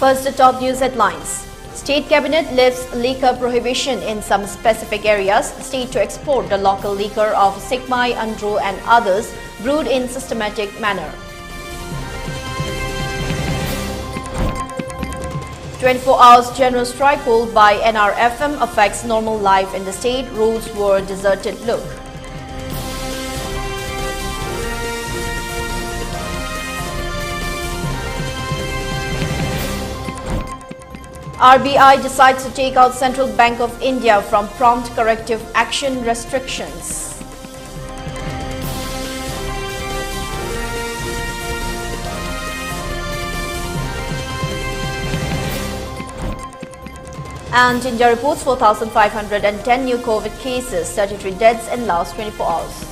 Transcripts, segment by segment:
First, the top news headlines. State Cabinet lifts liquor prohibition in some specific areas. State to export the local liquor of Sikmai, Andro and others brewed in systematic manner. 24 hours general strike hold by NRFM affects normal life in the state. Roads were deserted look. RBI decides to take out Central Bank of India from prompt corrective action restrictions. And India reports 4,510 new COVID cases, 33 deaths in last 24 hours.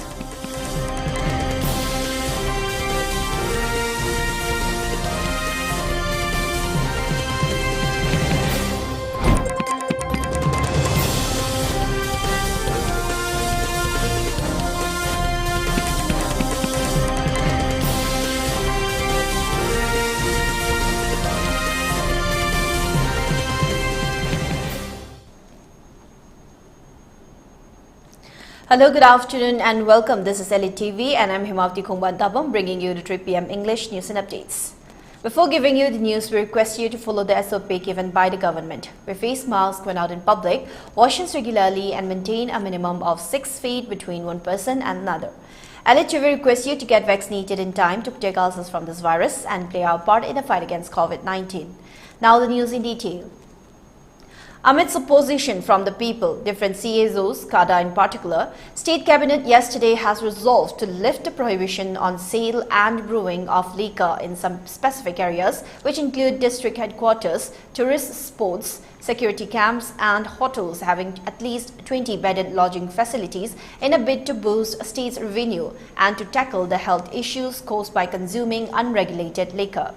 Hello, good afternoon and welcome. This is ELITETV and I'm Hemabati bringing you the 3 p.m. English news and updates. Before giving you the news, we request you to follow the SOP given by the government. Wear face masks when out in public, wash hands regularly and maintain a minimum of 6 feet between one person and another. ELITETV requests you to get vaccinated in time to protect ourselves from this virus and play our part in the fight against COVID-19. Now the news in detail. Amidst opposition from the people, different CSOs, CADA in particular, State Cabinet yesterday has resolved to lift the prohibition on sale and brewing of liquor in some specific areas, which include district headquarters, tourist spots, security camps and hotels having at least 20 bedded lodging facilities in a bid to boost state's revenue and to tackle the health issues caused by consuming unregulated liquor.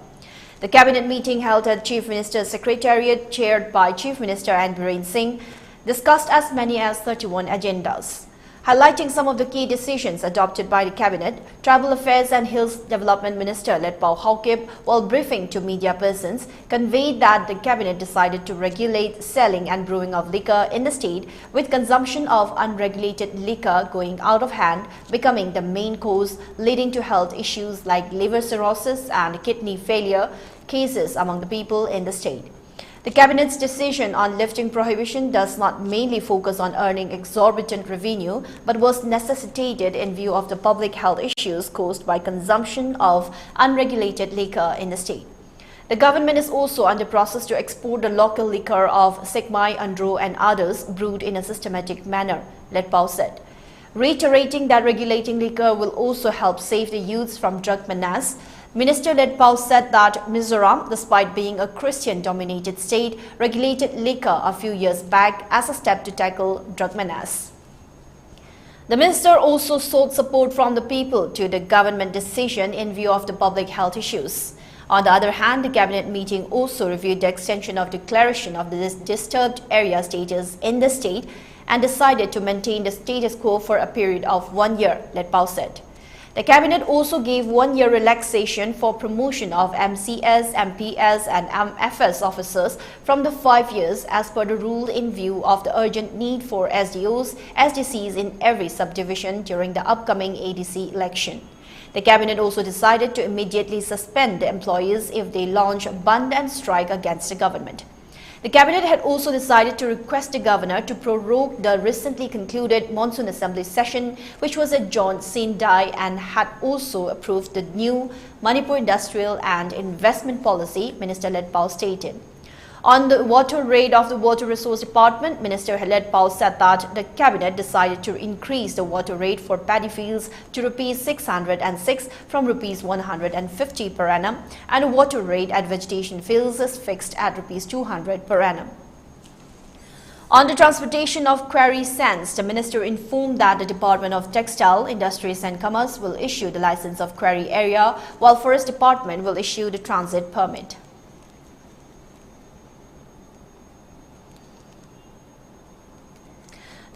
The Cabinet meeting held at Chief Minister's Secretariat, chaired by Chief Minister and Biren Singh, discussed as many as 31 agendas. Highlighting some of the key decisions adopted by the Cabinet, Tribal Affairs and Hills Development Minister Letpao Haokip, while briefing to media persons, conveyed that the Cabinet decided to regulate selling and brewing of liquor in the state, with consumption of unregulated liquor going out of hand, becoming the main cause, leading to health issues like liver cirrhosis and kidney failure cases among the people in the state. The Cabinet's decision on lifting prohibition does not mainly focus on earning exorbitant revenue, but was necessitated in view of the public health issues caused by consumption of unregulated liquor in the state. The government is also under process to export the local liquor of Sikmai, Andro and others brewed in a systematic manner, Letpao said. Reiterating that regulating liquor will also help save the youths from drug menace, Minister Letpao said that Mizoram, despite being a Christian-dominated state, regulated liquor a few years back as a step to tackle drug menace. The minister also sought support from the people to the government decision in view of the public health issues. On the other hand, the Cabinet meeting also reviewed the extension of declaration of the disturbed area status in the state and decided to maintain the status quo for a period of 1 year, Letpao said. The Cabinet also gave 1 year relaxation for promotion of MCS, MPS and MFS officers from the 5 years as per the rule in view of the urgent need for SDOs, SDCs in every subdivision during the upcoming ADC election. The Cabinet also decided to immediately suspend the employees if they launch band and strike against the government. The Cabinet had also decided to request the Governor to prorogue the recently concluded Monsoon Assembly session, which was adjourned sine die, and had also approved the new Manipur Industrial and Investment Policy, Minister Letpao stated. On the water raid of the Water Resource Department, Minister Letpao said that the Cabinet decided to increase the water rate for paddy fields to Rs 606 from Rs 150 per annum, and a water rate at vegetation fields is fixed at Rs 200 per annum. On the transportation of quarry sands, the minister informed that the Department of Textile, Industries and Commerce will issue the license of quarry area, while Forest Department will issue the transit permit.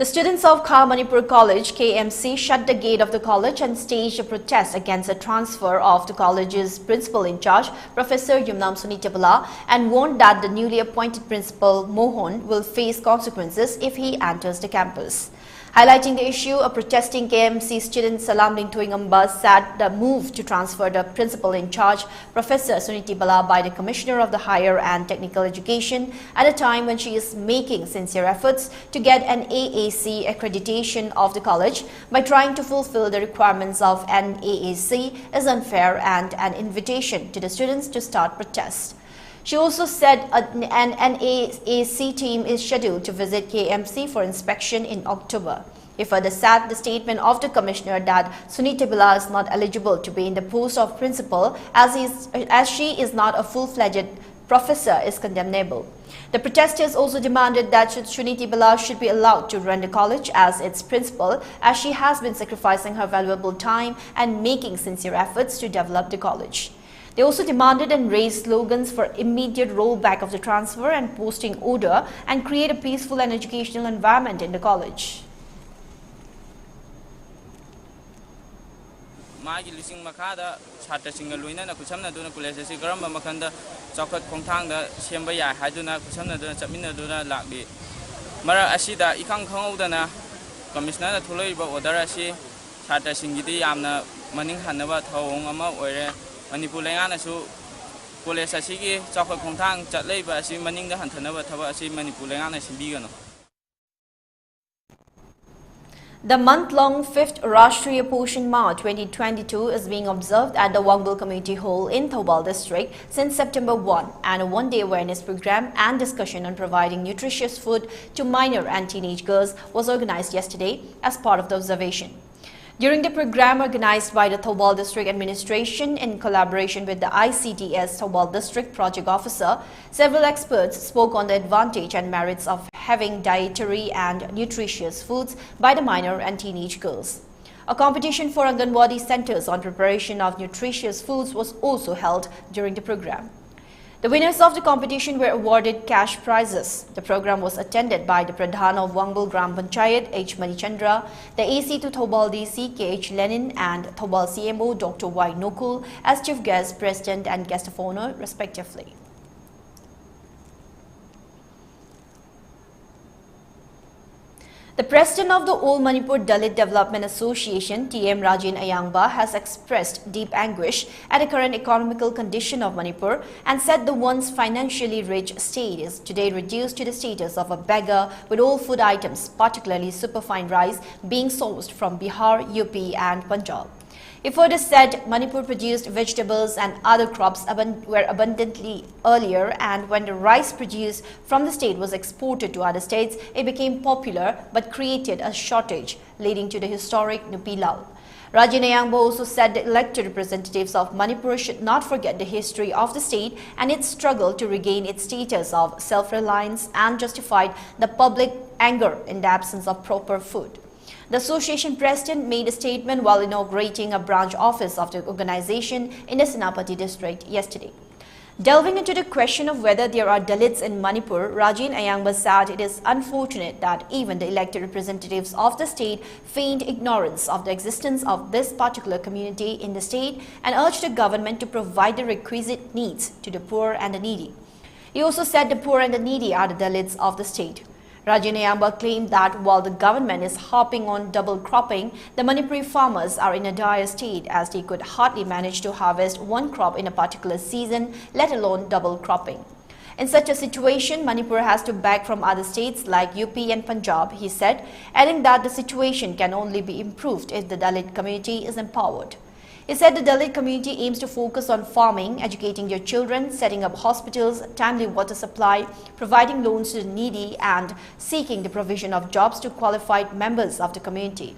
The students of Manipur College, KMC, shut the gate of the college and staged a protest against the transfer of the college's principal in charge, Professor Yumnam Sunitebala, and warned that the newly appointed principal, Mohan, will face consequences if he enters the campus. Highlighting the issue, a protesting KMC student Salam Lintuingamba said the move to transfer the principal in charge, Professor Sunitebala, by the Commissioner of the Higher and Technical Education at a time when she is making sincere efforts to get an AAC accreditation of the college by trying to fulfill the requirements of an AAC is unfair and an invitation to the students to start protests. She also said an NAAC team is scheduled to visit KMC for inspection in October. He further said the statement of the commissioner that Sunitebala is not eligible to be in the post of principal as she is not a full-fledged professor is condemnable. The protesters also demanded that Sunitebala should be allowed to run the college as its principal, as she has been sacrificing her valuable time and making sincere efforts to develop the college. They also demanded and raised slogans for immediate rollback of the transfer and posting order and create a peaceful and educational environment in the college. Magi lising makada chatra singa luina na kusamna duna college si garamba makanda chawkhat khongthang da semba ya haiduna kusamna duna chapmina duna lakbi mara asida ikang khangudana commissioner na thuloi ba order asi chatra singidi yamna maning hanaba thawong ama oire Manipur lengasu college asigi chawkhat khongthang chatlei ba asi maning da hanthanaba thaba asi Manipur lengana simbigano. The month-long 5th Rashtriya Poshan Ma 2022 is being observed at the Wangbal Community Hall in Thoubal district since September 1, and a one-day awareness program and discussion on providing nutritious food to minor and teenage girls was organized yesterday as part of the observation. During the program organized by the Thoubal District Administration in collaboration with the ICDS Thoubal District Project Officer, several experts spoke on the advantage and merits of having dietary and nutritious foods by the minor and teenage girls. A competition for Anganwadi centers on preparation of nutritious foods was also held during the program. The winners of the competition were awarded cash prizes. The program was attended by the Pradhan of Wangbal Gram Panchayat H. Manichandra, the AC to Thoubal DC K. H. Lenin and Thoubal CMO Dr. Y. Nokul as chief guest, president and guest of honor respectively. The president of the All Manipur Dalit Development Association, T.M. Rajin Ayangba, has expressed deep anguish at the current economical condition of Manipur and said the once financially rich state is today reduced to the status of a beggar, with all food items, particularly superfine rice, being sourced from Bihar, UP and Punjab. He further said Manipur produced vegetables and other crops were abundantly earlier, and when the rice produced from the state was exported to other states, it became popular but created a shortage, leading to the historic Nupi lull. Rajin Ayangba also said the elected representatives of Manipur should not forget the history of the state and its struggle to regain its status of self-reliance, and justified the public anger in the absence of proper food. The association president made a statement while inaugurating a branch office of the organization in the Hemabati district yesterday. Delving into the question of whether there are Dalits in Manipur, Rajin Ayangba said it is unfortunate that even the elected representatives of the state feigned ignorance of the existence of this particular community in the state and urged the government to provide the requisite needs to the poor and the needy. He also said the poor and the needy are the Dalits of the state. Rajin Ayangba claimed that while the government is harping on double cropping, the Manipuri farmers are in a dire state as they could hardly manage to harvest one crop in a particular season, let alone double cropping. In such a situation, Manipur has to beg from other states like UP and Punjab, he said, adding that the situation can only be improved if the Dalit community is empowered. He said the Dalit community aims to focus on farming, educating their children, setting up hospitals, timely water supply, providing loans to the needy, and seeking the provision of jobs to qualified members of the community.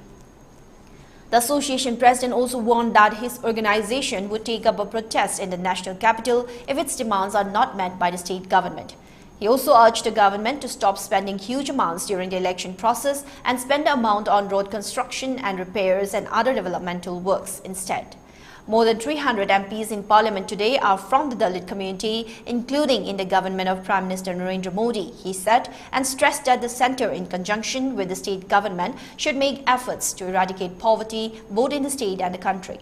The association president also warned that his organization would take up a protest in the national capital if its demands are not met by the state government. He also urged the government to stop spending huge amounts during the election process and spend the amount on road construction and repairs and other developmental works instead. More than 300 MPs in parliament today are from the Dalit community, including in the government of Prime Minister Narendra Modi, he said, and stressed that the centre, in conjunction with the state government, should make efforts to eradicate poverty both in the state and the country.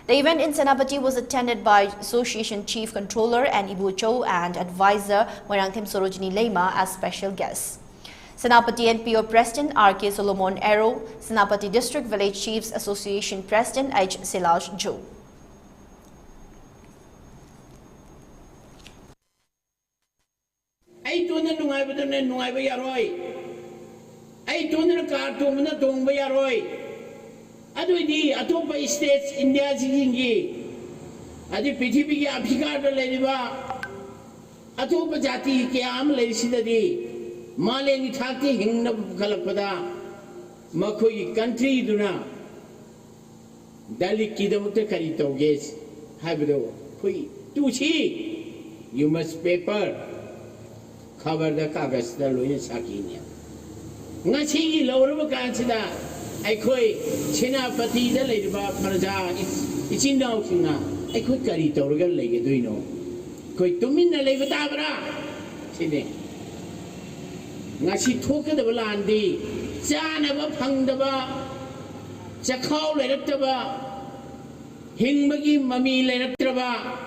The event in Hemabati was attended by Association Chief Controller and Ibu Chow and Advisor Marangthim Sorojini Lema as special guests. Hemabati NPO President R.K. Solomon Arrow, Hemabati District Village Chiefs Association President H. Silaj Jo. I don't know why we don't know why we are right. I don't know car to me, don't we are right. I do the Atopa states India Zingi. I did Pitipi Apika Lediva Atopa Jati Kiam Lesidadi Mali Tati Hing of Kalapada Makoi country Duna Dali Kidamuta Karito Gates Habido Pui Tuchi. You must paper cover the Kagas the Luin Sakinia. Nasi Laura Kansida. I could China Pati the lady about Paraja, it's in Naukina. I could carry Torgal like do you know? Could to mean the Levatabra. Sitting. Nasi took the Valandi, Janava Pangdaba, Jakau Lettaba, Hingmagi Mami Lettaba,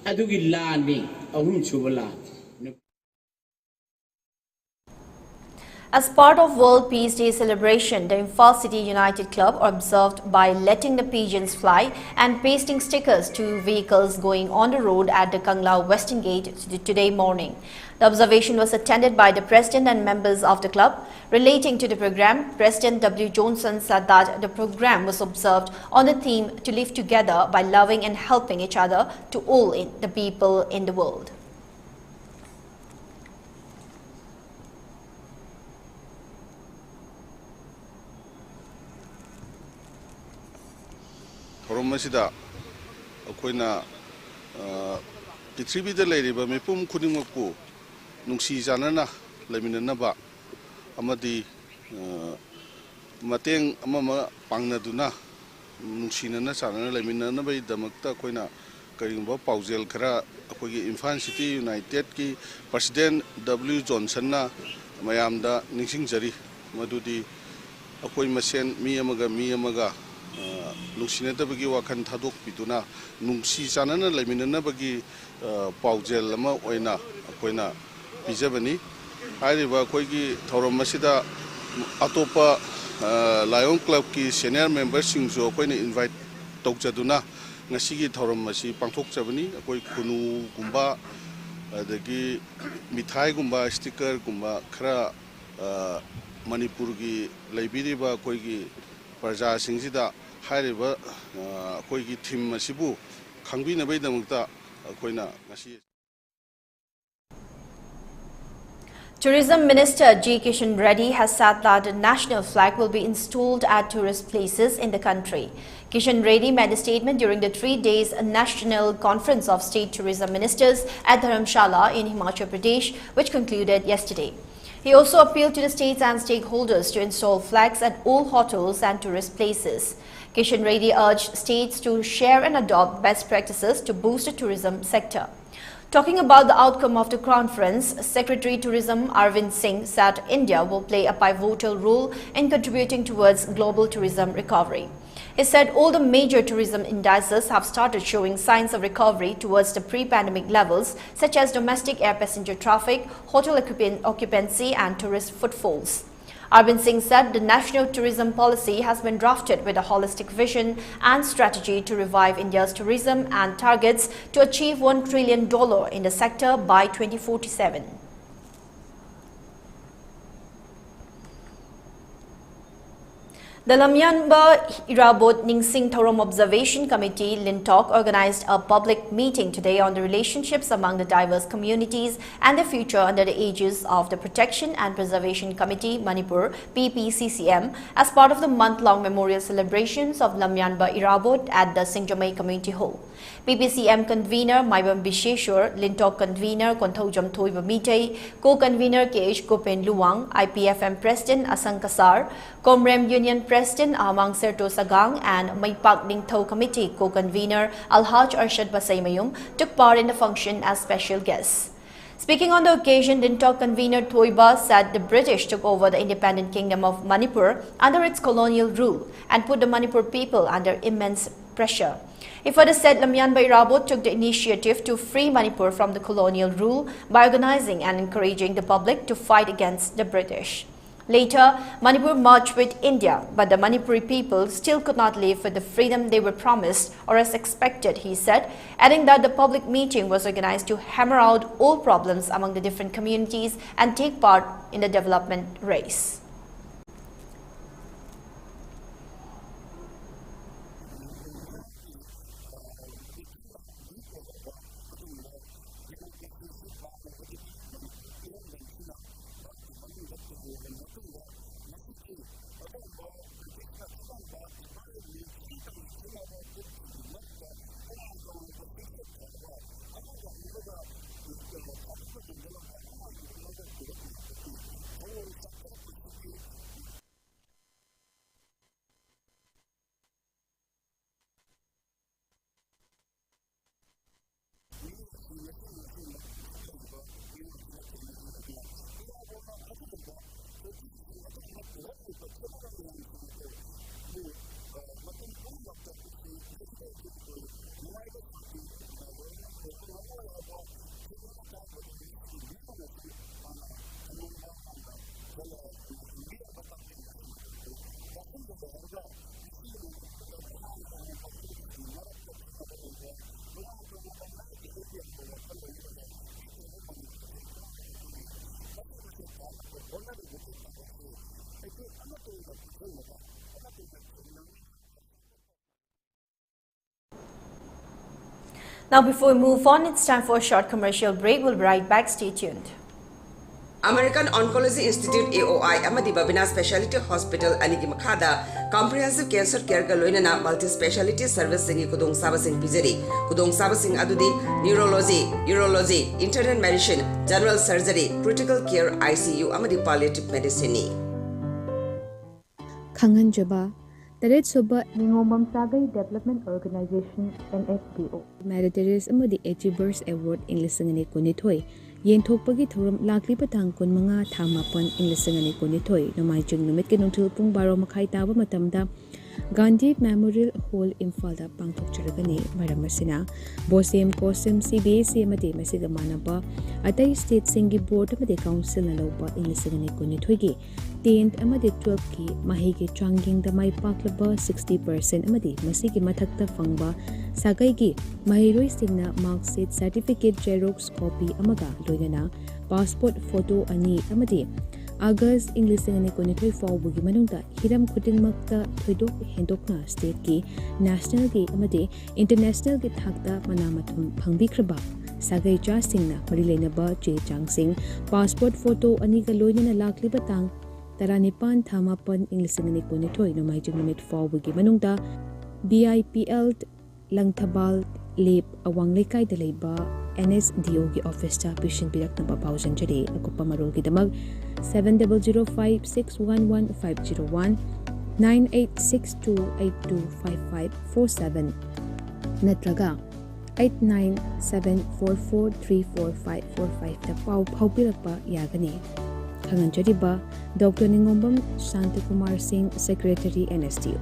Adugi Landi, Ahum Chuvala. As part of World Peace Day celebration, the Imphal City United Club observed by letting the pigeons fly and pasting stickers to vehicles going on the road at the Kangla Western Gate today morning. The observation was attended by the President and members of the club. Relating to the program, President W. Johnson said that the program was observed on the theme to live together by loving and helping each other to all the people in the world. Masida Akoina Pitribi the lady, but Mipum Kudimaku Nungsi Zanana, Leminanaba Amadi Mateng Amama Pangnaduna Nungsinana Sana, Leminanabe, Damakta Koina, Karimba Pauzel Kara, Akogi Infant City United Ki, President W. Johnson, Mayamda, Nixing Jari, Madudi Akoi Masen, Miyamaga. Nungsinadabagi wakan thadok pituna nungsi chanana leminanabagi paujel ama oina akoina pijabani hairiba akoigi thorom masida atopa lion club ki senior members singjo akoina invite tawjaduna ngasigi thorom masi pangthokjabani akoi khunu gumba adagi mithai gumba sticker gumba khara Manipur gi leibiriba akoigi Praja Singsida Hariba Koigi Tim Masibu Kangbina Bedamukta Koina Nasi. Tourism Minister G. Kishan Reddy has said that the national flag will be installed at tourist places in the country. Kishan Reddy made a statement during the 3 days National Conference of State Tourism Ministers at Dharamshala in Himachal Pradesh, which concluded yesterday. He also appealed to the states and stakeholders to install flags at all hotels and tourist places. Kishan Reddy urged states to share and adopt best practices to boost the tourism sector. Talking about the outcome of the conference, Secretary Tourism Arvind Singh said India will play a pivotal role in contributing towards global tourism recovery. He said all the major tourism indices have started showing signs of recovery towards the pre-pandemic levels, such as domestic air passenger traffic, hotel occupancy and tourist footfalls. Arvind Singh said the national tourism policy has been drafted with a holistic vision and strategy to revive India's tourism and targets to achieve $1 trillion in the sector by 2047. The Lamyanba Irabot Ningsing Thorom Observation Committee, Lintok, organized a public meeting today on the relationships among the diverse communities and their future under the aegis of the Protection and Preservation Committee, Manipur, PPCCM, as part of the month-long memorial celebrations of Lamyanba Irabot at the Singjamai Community Hall. PPCM convener Maibam Bisheshwar, Lintok convener Konthaujam Thoiba Mitei, co-convener KH Gopen Luwang, IPFM President Asang Kasar, Comrem Union President President Amang Serto Sagang and Maipak Ningthau Committee co-convener Alhaj Arshad Basaymayum took part in the function as special guests. Speaking on the occasion, Dintok convener Thoiba said the British took over the independent kingdom of Manipur under its colonial rule and put the Manipur people under immense pressure. He further said Lamyan Bairabo took the initiative to free Manipur from the colonial rule by organizing and encouraging the public to fight against the British. Later, Manipur merged with India, but the Manipuri people still could not live with the freedom they were promised or as expected, he said, adding that the public meeting was organized to hammer out all problems among the different communities and take part in the development race. Now, before we move on, it's time for a short commercial break. We'll be right back. Stay tuned. American Oncology Institute AOI Amadi Babina Specialty Hospital Anigi Makhada Comprehensive Cancer Care Galoinana Multi Specialty Service Singi Kudong Sabasing Pijari Kudong Sabasing Adudi Neurology, Urology, Internal Medicine, General Surgery, Critical Care ICU Amadi Palliative Medicine. Khangan Jaba Taret Suba Ningomam Sagai Development Organization NFDO Meritorious Amadi Echibers Award English and Kunitoi Yenthokpagi Thoram Lakli Patang Kun Manga Thamapan English and Kunitoi Nomai Jung Numit Kinuntul Pung Baro Makai Taba Matamda Gandhi Memorial Hall Infalda Pangtok Churagani Maramasina Bosem Kosem CBSC Amadi Masiga Manaba Atai State Singi Board Amadi Council Nalopa English and Kunitoigi 10th amadi 12th ki mahi ki changing da mai paklaba 60% amadi masigi mathakta fangba sagai gi mahiroi singna mark sheet certificate xerox copy amaga loinana passport photo ani amadi August English and Kunitoi fawbugi manungda hiram khudingmakta thoidok hendokna state ki national ki amadi international ki thakta manamathum phangbikraba sagai cha singna marilena che changsing passport photo ani ga loinana lakli batang Taranipan Thamapan English and Kunitoi no mai jingmit fawbugi manungda BIPL Langthabal Lep Awang Lekai de Leba NSDO gi office ta patient birak na papausan jade akupa marol gi damag 7005611501 9862825547 natraga 8974434545 ta pau pirakpa yagani Khanganjariba Dr. Ningombam Shantakumar Singh, Secretary NSTO.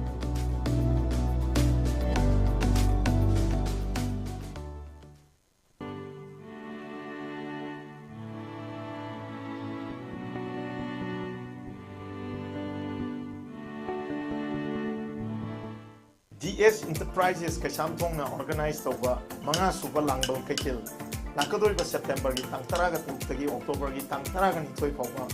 DS Enterprises Kasamtong na organize over mga suba langbang kaitil. Nakadol ba September gi tang taraga tagi October gi tang taraga ni toy pawga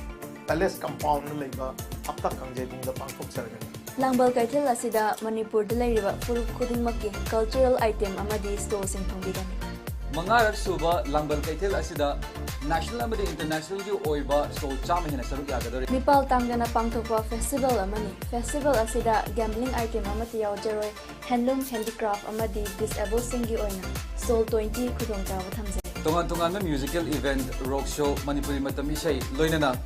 Palace compound na leba apta kangjay tung da pangthok sargani. Langbal kaitil asida Manipur da laiba full khudingmakki cultural item amadi store sing thongbigani. Mangarak suba langbal kaitil asida national amadi international gi oiba store chama hena saruk yagadore. Nipal tangana pangthokwa festival amani. Festival asida gambling item amati yawjaroi handloom handicraft amadi disabled singi oina. Sol 20 khudong tawa thamjai. tongan musical event, rock show, Manipuri matam isay loinana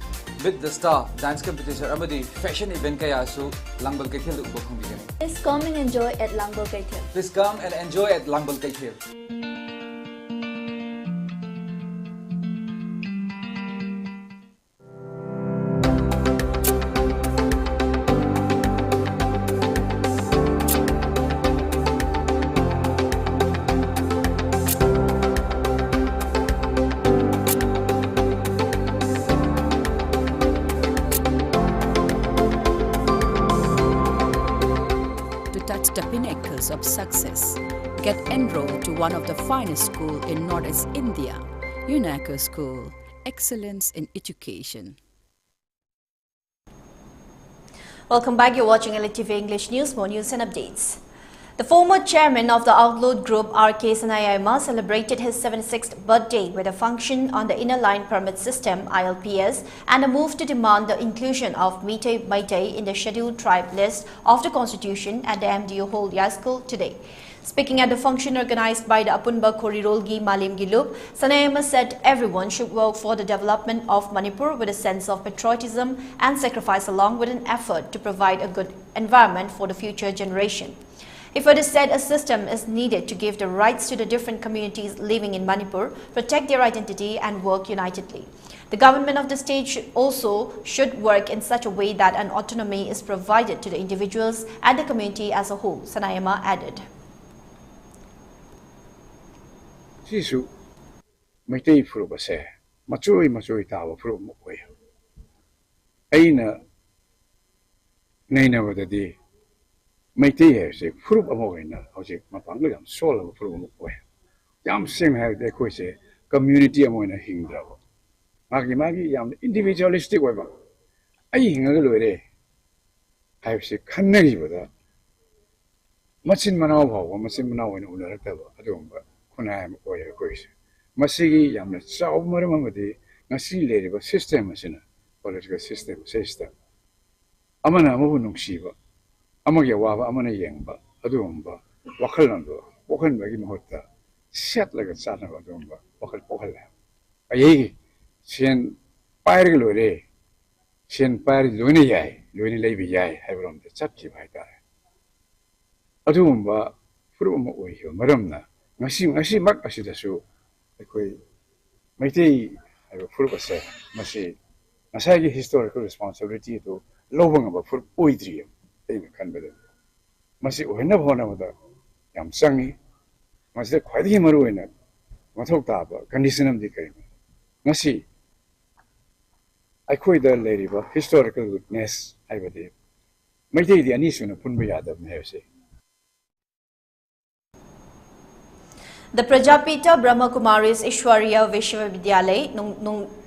with the star dance competition amadi fashion event kaya su Langbal Kaithil ubok hangbigan. Please come and enjoy at Langbal Kaithil. Please come and enjoy at Langbal Kaithil. Touch the pinnacles of success. Get enrolled to one of the finest schools in Northeast India, UNACO School, Excellence in Education. Welcome back. You're watching ELITETV English News. More news and updates. The former chairman of the outlawed group R.K. Sanayama celebrated his 76th birthday with a function on the Inner Line Permit System (ILPS) and a move to demand the inclusion of Meitei in the scheduled tribe list of the Constitution at the MDO Hall School today. Speaking at the function organized by the Apunba Korirolgi Malim Gilup, Sanayama said everyone should work for the development of Manipur with a sense of patriotism and sacrifice along with an effort to provide a good environment for the future generation. He further said a system is needed to give the rights to the different communities living in Manipur, protect their identity and work unitedly. The government of the state should work in such a way that an autonomy is provided to the individuals and the community as a whole, Sanayama added. Sisu Meitei Furubase, Machui Tawa Furum way. Aina Naina with the day. Meitei say Furub Amoina, Hosik Mapangam, Soul of Furum way. Yam same have the quise community Amoina Hingra. Magi Yam individualistic weapon. I hing a little way. I have said Kanagi with that. Much in Manova, Machin Manaw in Unaraka, Adumba. Kunam or a quiz. Masigi Yam, Sao Maramamadi, Nasi lady, but system as in a political system. Amana Munum Shiva, Amayawa, Amana Yangba, Adumba, Wakalando, Wakan Bagimota, set like a son of Adumba, Wakal. Aye, Sien Pyre, Sien Pyre Luniyai, Luni Levy Yai, have on the Chapki by guy. Adumba, Furum away, Maramna. Masi mak asida su ekoi Meitei have full of say masi masagi historical responsibility to lobang about for poetry in Canberra. Masi ohena hona with yam sangi masi quite himaruina matok taba condition of the game. Masi I quit the lady but historical witness I would say Meitei the anisuna punbayada say. The Prajapita Brahma Kumaris Ishwariya Vishwavidyalaya,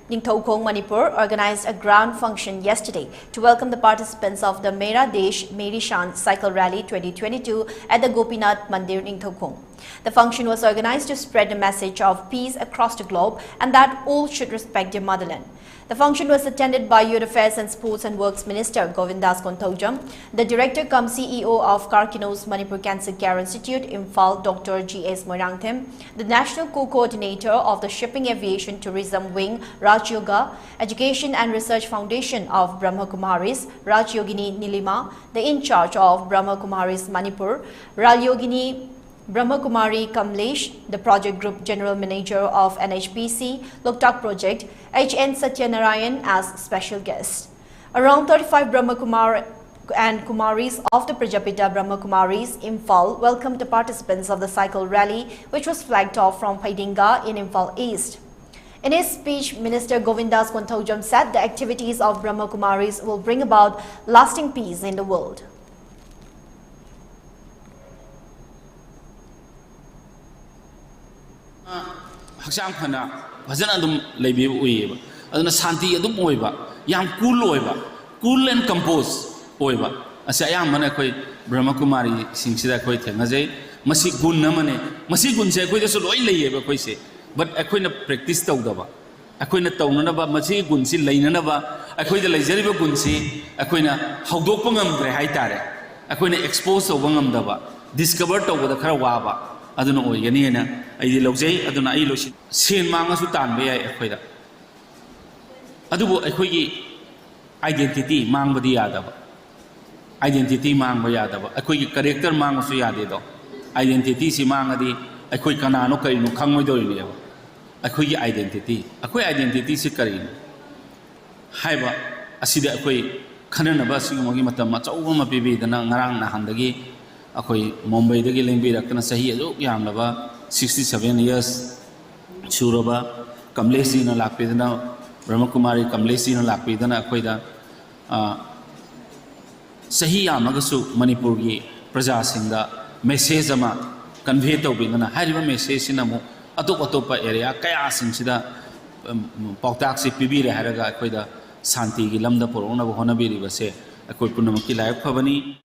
Ningthokong, Manipur, organized a ground function yesterday to welcome the participants of the Mera Desh Meri Shan Cycle Rally 2022 at the Gopinath Mandir, Ningthokong. The function was organized to spread the message of peace across the globe and that all should respect their motherland. The function was attended by Youth Affairs and Sports and Works Minister Govindas Kontaujam, the Director cum CEO of Karkino's Manipur Cancer Care Institute, Imphal, Dr. G.S. Moirangthem, the National Co-Coordinator of the Shipping Aviation Tourism Wing, Raj Yoga, Education and Research Foundation of Brahma Kumaris, Raj Yogini Nilima, the in-charge of Brahma Kumaris Manipur, Raj Yogini Brahma Kumari Kamlesh, the Project Group General Manager of NHPC, Loktak Project, H.N. Satyanarayan as special guest. Around 35 Brahma Kumar and Kumaris of the Prajapita Brahma Kumaris, Imphal, welcomed the participants of the cycle rally, which was flagged off from Paidinga in Imphal East. In his speech, Minister Govindas Kontaujam said the activities of Brahma Kumaris will bring about lasting peace in the world. Haksang phana phajana adum leibi uiba aduna shanti adum oiba yam cool and compose oiba asa ayam mana koi Brahma Kumari singsida koi thengajai masi gun namane masi gun se koi da so loi leiba koi se but akoi na practice tawdaba akoi na tawnana masi gun si leinana ba akoi da leijari gun si akoi na hawdok pangam dre hai tare akoi na expose tawngam daba discover tawda khara wa ba aduna oigani na ai lojai aduna ai losi sen manga su tan be ai khoida adubu akhoi gi identity mangbadi yadaba identity mangba yadaba akhoi gi character manga su yade do identity si mangadi akhoi kanano kaino khangmoi do ni akhoi gi identity si karino haiba asida akhoi khanana sigumagi matam achauba ma pibi dana ngarang na handagi akhoi Mumbai dagi lengbi rakna sahi ajo yamlaba 67 years suraba kamleshi na lakpidana Brahmakumari kamleshi na lakpidana akhoi da sahi yamagasu Manipur gi praja singda message ama convey tawbidana hariba message sinamu atopa area kaya singsida pautak si pibi re haraga akhoi da Santi ki lamda porona bohona biri base akoi punamaki layak phabani.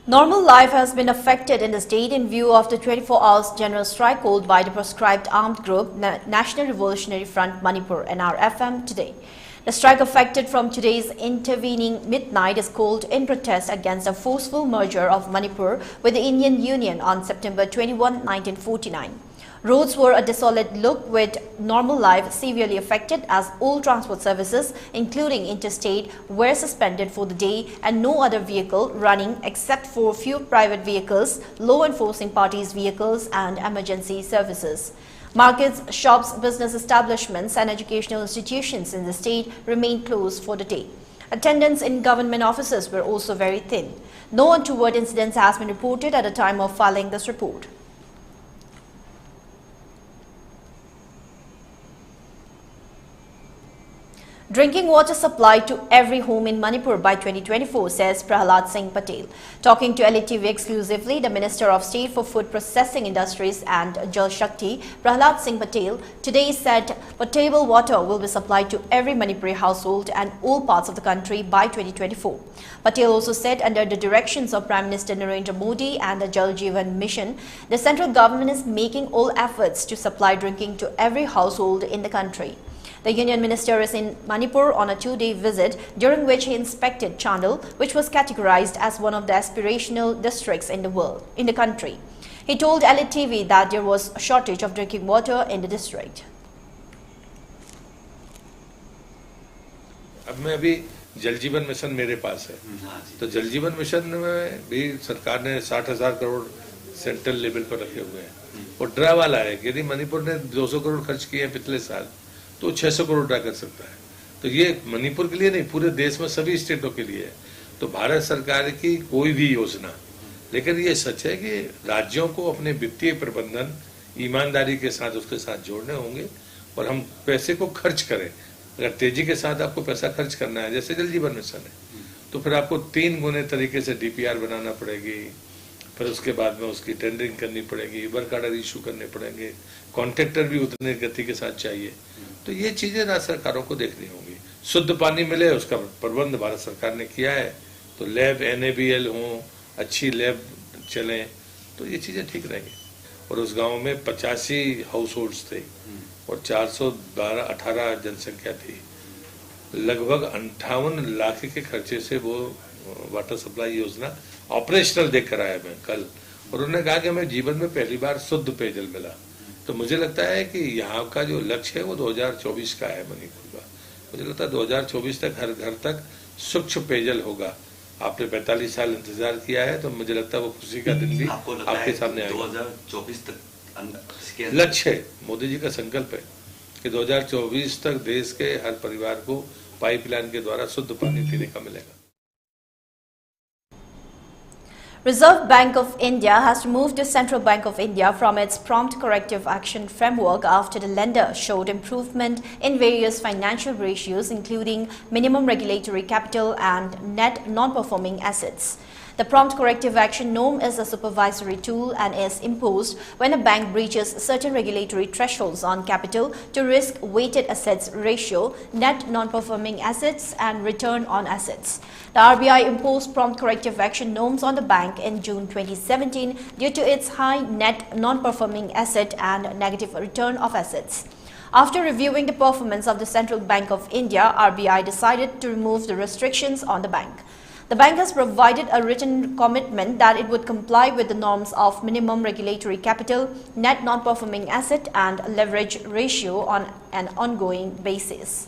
Normal life has been affected in the state in view of the 24 hours general strike called by the proscribed armed group National Revolutionary Front Manipur NRFM today. The strike affected from today's intervening midnight is called in protest against a forceful merger of Manipur with the Indian Union on September 21, 1949. Roads were a desolate look with normal life severely affected as all transport services, including interstate, were suspended for the day and no other vehicle running except for few private vehicles, law enforcing parties' vehicles and emergency services. Markets, shops, business establishments and educational institutions in the state remained closed for the day. Attendance in government offices were also very thin. No untoward incidents has been reported at the time of filing this report. Drinking water supply to every home in Manipur by 2024, says Prahalad Singh Patel. Talking to ELITETV exclusively, the Minister of State for Food Processing Industries and Jal Shakti, Prahalad Singh Patel, today said potable water will be supplied to every Manipuri household and all parts of the country by 2024. Patel also said under the directions of Prime Minister Narendra Modi and the Jal Jeevan Mission, the central government is making all efforts to supply drinking to every household in the country. The Union Minister is in Manipur on a 2-day visit, during which he inspected Chandal, which was categorized as one of the aspirational districts in the country. He told ELITETV that there was a shortage of drinking water in the district. अब मैं अभी जल जीवन mission मेरे पास है, तो जल जीवन मिशन में भी सरकार ने 60,000 करोड़ सेंट्रल लेवल पर रखे हुए हैं और ड्रा वाला है कि यदि मणिपुर ने 200 करोड़ खर्च किए हैं पिछले साल तो 600 करोड़ ड्रा कर सकता है। तो ये मणिपुर के लिए नहीं, पूरे देश में सभी स्टेटों के लिए है। तो भारत सरकार की कोई भी योजना, लेकिन ये सच है कि राज्यों को अपने वित्तीय प्रबंधन ईमानदारी के साथ उसके साथ जोड़ने होंगे और हम पैसे को खर्च करें। अगर तेजी के साथ आपको पैसा खर्च करना है, जैसे जल जीवन मिशन है, तो फिर आपको 3 गुने तरीके से डीपीआर बनाना पड़ेगी, फिर उसके बाद में उसकी टेंडरिंग करनी पड़ेगी, वर्क ऑर्डर इशू करने पड़ेंगे, कॉन्ट्रैक्टर भी उतने गति के साथ चाहिए। तो ये चीजें राज्य सरकारों को देखनी होंगी। शुद्ध पानी मिले उसका प्रबंध भारत सरकार ने किया है, तो लैब NABL हो, अच्छी लैब चलें, तो ये चीजें ठीक रहेंगी। और उस गांव में 85 हाउस होल्ड्स थे और 418 जनसंख्या थी। लगभग 58 लाख के खर्चे से वो वाटर सप्लाई योजना ऑपरेशनल देख कर आया मैं कल, और उन्होंने कहा कि हमें जीवन में पहली बार शुद्ध पेयजल मिला। तो मुझे लगता है कि यहाँ का जो लक्ष्य है वो 2024 का है मणिपुर का। मुझे लगता है 2024 तक हर घर तक स्वच्छ पेयजल होगा। आपने 45 साल इंतजार किया है, तो मुझे लगता है वो खुशी का दिन भी आपके सामने आएगा। 2024 तक लक्ष्य है, मोदी जी का संकल्प है कि 2024 तक देश के हर परिवार को पाइपलाइन के द्वारा शुद्ध पानी पीने का मिलेगा। Reserve Bank of India has removed the Central Bank of India from its prompt corrective action framework after the lender showed improvement in various financial ratios, including minimum regulatory capital and net non-performing assets. The prompt corrective action norm is a supervisory tool and is imposed when a bank breaches certain regulatory thresholds on capital to risk-weighted assets ratio, net non-performing assets and return on assets. The RBI imposed prompt corrective action norms on the bank in June 2017 due to its high net non-performing asset and negative return of assets. After reviewing the performance of the Central Bank of India, RBI decided to remove the restrictions on the bank. The bank has provided a written commitment that it would comply with the norms of minimum regulatory capital, net non-performing asset and leverage ratio on an ongoing basis.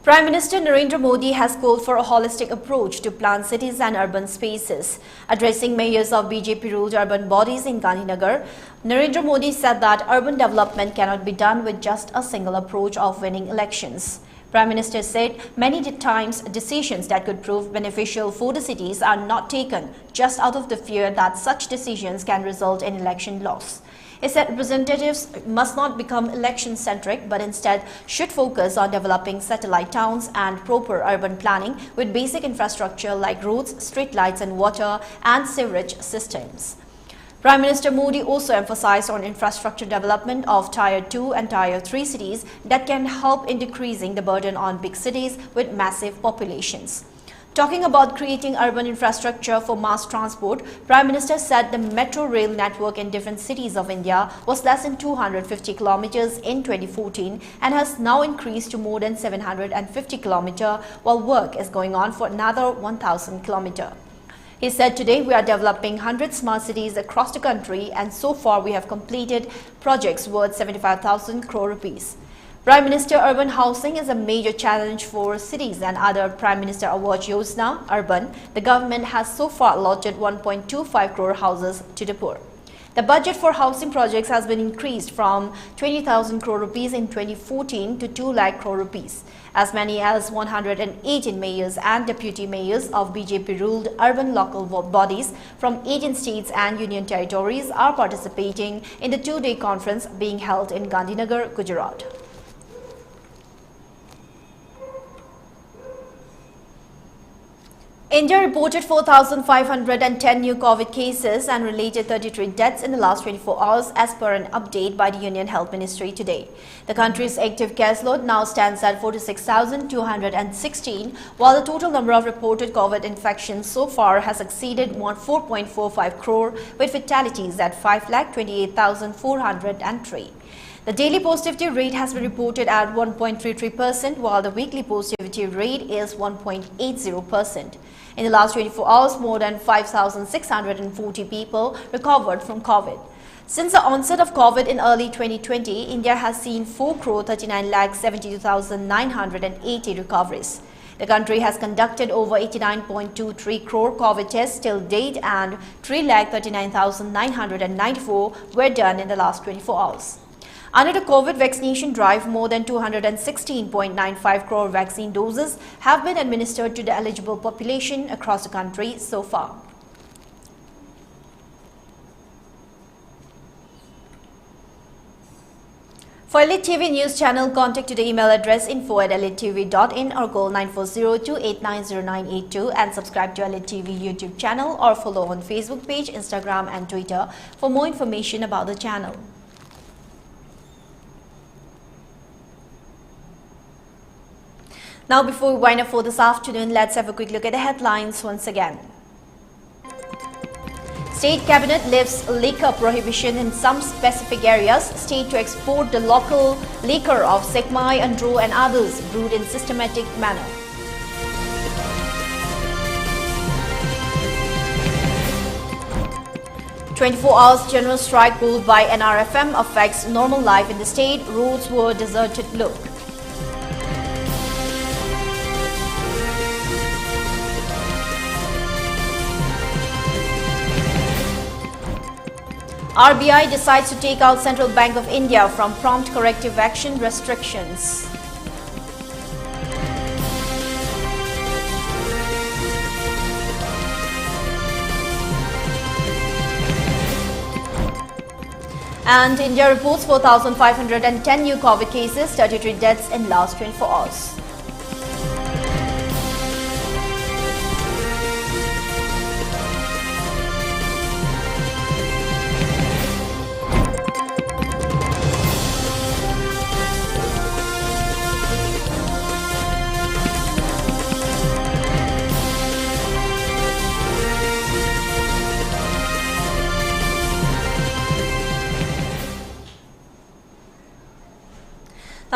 Prime Minister Narendra Modi has called for a holistic approach to planned cities and urban spaces. Addressing mayors of BJP-ruled urban bodies in Gandhinagar, Narendra Modi said that urban development cannot be done with just a single approach of winning elections. Prime Minister said many times decisions that could prove beneficial for the cities are not taken just out of the fear that such decisions can result in election loss. He said representatives must not become election-centric but instead should focus on developing satellite towns and proper urban planning with basic infrastructure like roads, street lights and water and sewerage systems. Prime Minister Modi also emphasized on infrastructure development of Tier 2 and Tier 3 cities that can help in decreasing the burden on big cities with massive populations. Talking about creating urban infrastructure for mass transport, Prime Minister said the metro rail network in different cities of India was less than 250 kilometers in 2014 and has now increased to more than 750 kilometers, while work is going on for another 1,000 kilometers. He said today we are developing 100 smart cities across the country and so far we have completed projects worth 75,000 crore rupees. Prime Minister Urban Housing is a major challenge for cities and other Prime Minister Award Yojana Urban. The government has so far allotted 1.25 crore houses to the poor. The budget for housing projects has been increased from 20,000 crore rupees in 2014 to 2 lakh crore rupees. As many as 118 mayors and deputy mayors of BJP-ruled urban local bodies from 18 states and union territories are participating in the two-day conference being held in Gandhinagar, Gujarat. India reported 4,510 new COVID cases and related 33 deaths in the last 24 hours as per an update by the Union Health Ministry today. The country's active case load now stands at 46,216, while the total number of reported COVID infections so far has exceeded 4.45 crore, with fatalities at 5,28,403. The daily positivity rate has been reported at 1.33%, while the weekly positivity rate is 1.80%. In the last 24 hours, more than 5,640 people recovered from COVID. Since the onset of COVID in early 2020, India has seen 4,39,72,980 recoveries. The country has conducted over 89.23 crore COVID tests till date and 3,39,994 were done in the last 24 hours. Under the COVID vaccination drive, more than 216.95 crore vaccine doses have been administered to the eligible population across the country so far. For ELITETV News Channel, contact to the email address info@elitetv.in or call 94028908982 and subscribe to ELITETV YouTube channel or follow on Facebook page, Instagram and Twitter for more information about the channel. Now, before we wind up for this afternoon, let's have a quick look at the headlines once again. State Cabinet lifts liquor prohibition in some specific areas. State to export the local liquor of Sekmai, Andro and others brewed in systematic manner. "24 hours general strike ruled by NRFM affects normal life in the state. Roads were deserted look. RBI decides to take out Central Bank of India from prompt corrective action restrictions. And India reports 4,510 new COVID cases, 33 deaths in last 24 hours.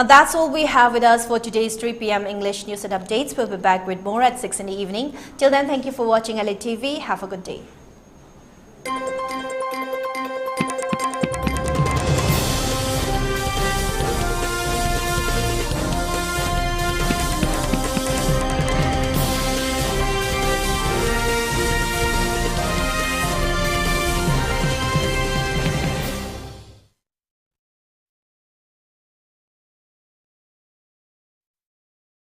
Now that's all we have with us for today's 3 p.m. English news and updates. We'll be back with more at 6 in the evening. Till then, thank you for watching ELITETV. Have a good day.